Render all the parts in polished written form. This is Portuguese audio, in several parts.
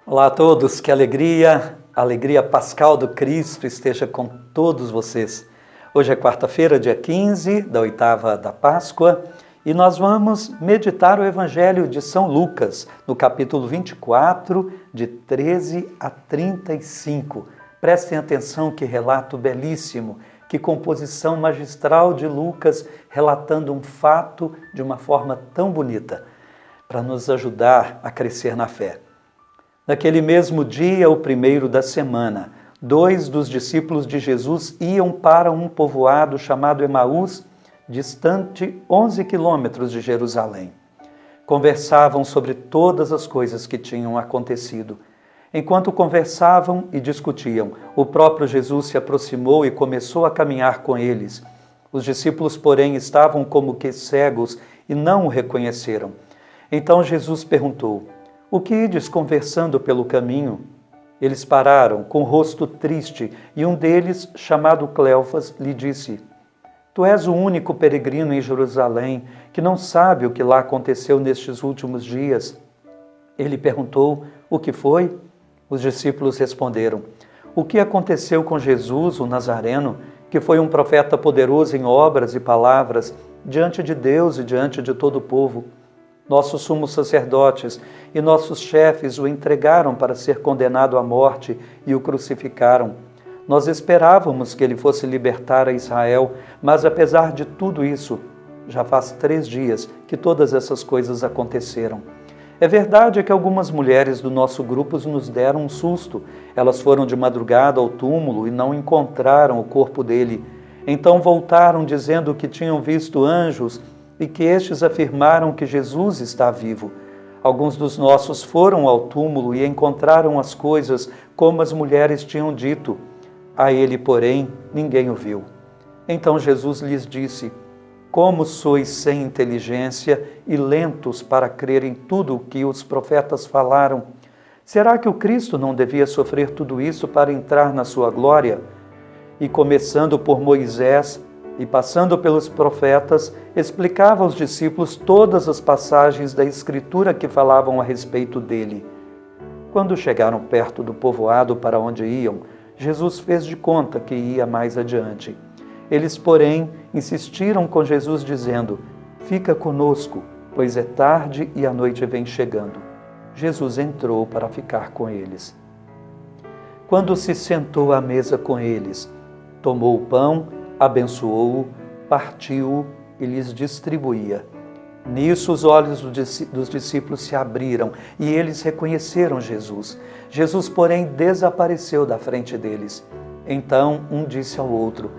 Olá a todos, que alegria, a alegria pascal do Cristo esteja com todos vocês. Hoje é quarta-feira, dia 15 da oitava da Páscoa, e nós vamos meditar o Evangelho de São Lucas, no capítulo 24, de 13 a 35. Prestem atenção, que relato belíssimo, que composição magistral de Lucas, relatando um fato de uma forma tão bonita, para nos ajudar a crescer na fé. Naquele mesmo dia, o primeiro da semana, 2 dos discípulos de Jesus iam para um povoado chamado Emaús, distante 11 quilômetros de Jerusalém. Conversavam sobre todas as coisas que tinham acontecido. Enquanto conversavam e discutiam, o próprio Jesus se aproximou e começou a caminhar com eles. Os discípulos, porém, estavam como que cegos e não o reconheceram. Então Jesus perguntou: "O que ides conversando pelo caminho?" Eles pararam, com o rosto triste, e um deles, chamado Cleofas, lhe disse: "Tu és o único peregrino em Jerusalém que não sabe o que lá aconteceu nestes últimos dias." Ele perguntou: "O que foi?" Os discípulos responderam: "O que aconteceu com Jesus, o Nazareno, que foi um profeta poderoso em obras e palavras, diante de Deus e diante de todo o povo. Nossos sumos sacerdotes e nossos chefes o entregaram para ser condenado à morte e o crucificaram. Nós esperávamos que ele fosse libertar a Israel, mas apesar de tudo isso, já faz 3 dias que todas essas coisas aconteceram. É verdade que algumas mulheres do nosso grupo nos deram um susto. Elas foram de madrugada ao túmulo e não encontraram o corpo dele. Então voltaram dizendo que tinham visto anjos e que estes afirmaram que Jesus está vivo. Alguns dos nossos foram ao túmulo e encontraram as coisas como as mulheres tinham dito. A ele, porém, ninguém o viu." Então Jesus lhes disse: "Como sois sem inteligência e lentos para crer em tudo o que os profetas falaram? Será que o Cristo não devia sofrer tudo isso para entrar na sua glória?" E começando por Moisés e passando pelos profetas, explicava aos discípulos todas as passagens da Escritura que falavam a respeito dele. Quando chegaram perto do povoado para onde iam, Jesus fez de conta que ia mais adiante. Eles, porém, insistiram com Jesus, dizendo: "Fica conosco, pois é tarde e a noite vem chegando." Jesus entrou para ficar com eles. Quando se sentou à mesa com eles, tomou o pão, abençoou-o, partiu-o e lhes distribuía. Nisso os olhos dos discípulos se abriram e eles reconheceram Jesus. Jesus, porém, desapareceu da frente deles. Então um disse ao outro: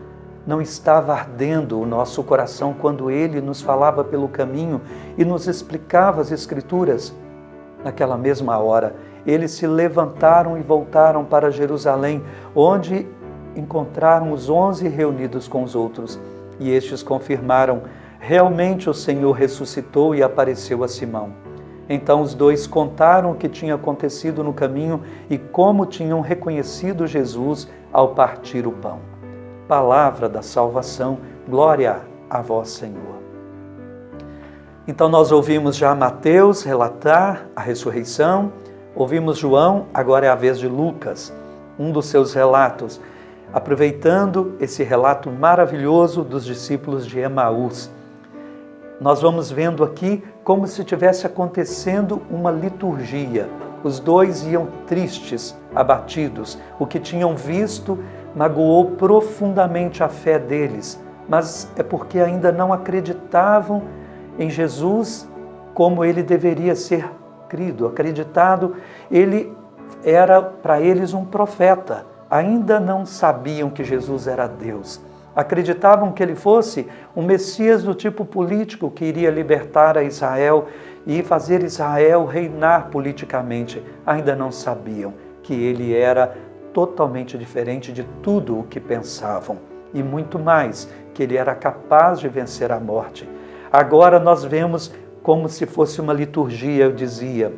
"Não estava ardendo o nosso coração quando ele nos falava pelo caminho e nos explicava as Escrituras?" Naquela mesma hora, eles se levantaram e voltaram para Jerusalém, onde encontraram os 11 reunidos com os outros. E estes confirmaram: "Realmente o Senhor ressuscitou e apareceu a Simão." Então os dois contaram o que tinha acontecido no caminho e como tinham reconhecido Jesus ao partir o pão. Palavra da salvação, glória a vós, Senhor. Então nós ouvimos já Mateus relatar a ressurreição, ouvimos João, agora é a vez de Lucas, um dos seus relatos, aproveitando esse relato maravilhoso dos discípulos de Emaús. Nós vamos vendo aqui como se estivesse acontecendo uma liturgia. Os dois iam tristes, abatidos. O que tinham visto magoou profundamente a fé deles, mas é porque ainda não acreditavam em Jesus como ele deveria ser crido, acreditado. Ele era para eles um profeta. Ainda não sabiam que Jesus era Deus. Acreditavam que ele fosse um Messias do tipo político que iria libertar a Israel e fazer Israel reinar politicamente. Ainda não sabiam que ele era totalmente diferente de tudo o que pensavam. E muito mais, que ele era capaz de vencer a morte. Agora nós vemos como se fosse uma liturgia, eu dizia.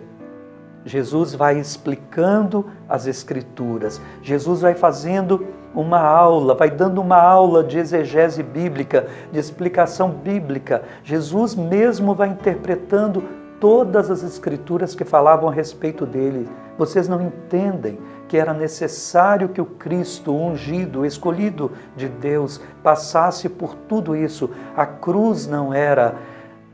Jesus vai explicando as Escrituras, Jesus vai fazendo uma aula, vai dando uma aula de exegese bíblica, de explicação bíblica. Jesus mesmo vai interpretando todas as escrituras que falavam a respeito dele. Vocês não entendem que era necessário que o Cristo ungido, escolhido de Deus, passasse por tudo isso. A cruz não era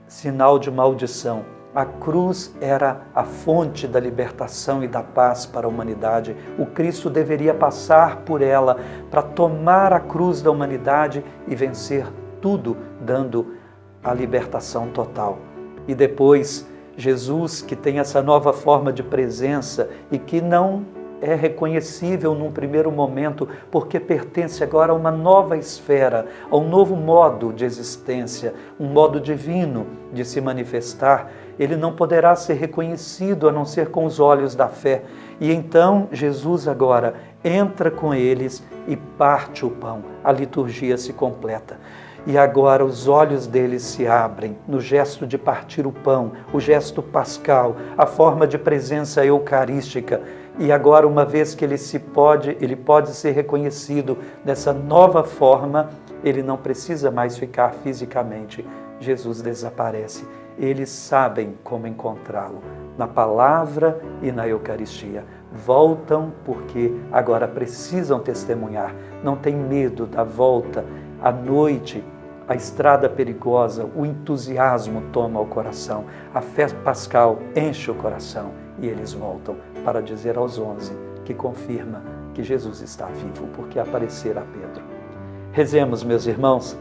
sinal de maldição. A cruz era a fonte da libertação e da paz para a humanidade. O Cristo deveria passar por ela para tomar a cruz da humanidade e vencer tudo, dando a libertação total. E depois, Jesus, que tem essa nova forma de presença e que não é reconhecível num primeiro momento, porque pertence agora a uma nova esfera, a um novo modo de existência, um modo divino de se manifestar. Ele não poderá ser reconhecido a não ser com os olhos da fé. E então Jesus agora entra com eles e parte o pão. A liturgia se completa. E agora os olhos deles se abrem no gesto de partir o pão, o gesto pascal, a forma de presença eucarística. E agora, uma vez que ele pode ser reconhecido dessa nova forma, ele não precisa mais ficar fisicamente. Jesus desaparece. Eles sabem como encontrá-lo, na palavra e na Eucaristia. Voltam porque agora precisam testemunhar. Não tem medo da volta à noite, a estrada perigosa, o entusiasmo toma o coração, a fé pascal enche o coração e eles voltam para dizer aos 11 que confirma que Jesus está vivo, porque aparecerá a Pedro. Rezemos, meus irmãos.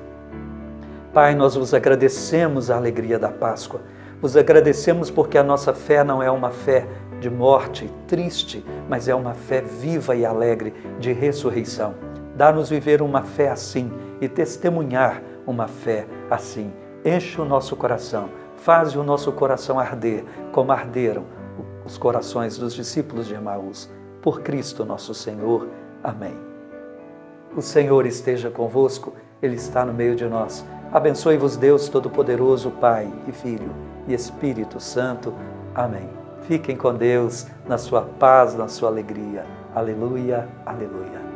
Pai, nós vos agradecemos a alegria da Páscoa. Vos agradecemos porque a nossa fé não é uma fé de morte triste, mas é uma fé viva e alegre de ressurreição. Dá-nos viver uma fé assim e testemunhar uma fé assim. Enche o nosso coração, faz o nosso coração arder, como arderam os corações dos discípulos de Emaús. Por Cristo nosso Senhor. Amém. O Senhor esteja convosco, Ele está no meio de nós. Abençoe-vos Deus Todo-Poderoso, Pai e Filho e Espírito Santo. Amém. Fiquem com Deus, na sua paz, na sua alegria. Aleluia, aleluia.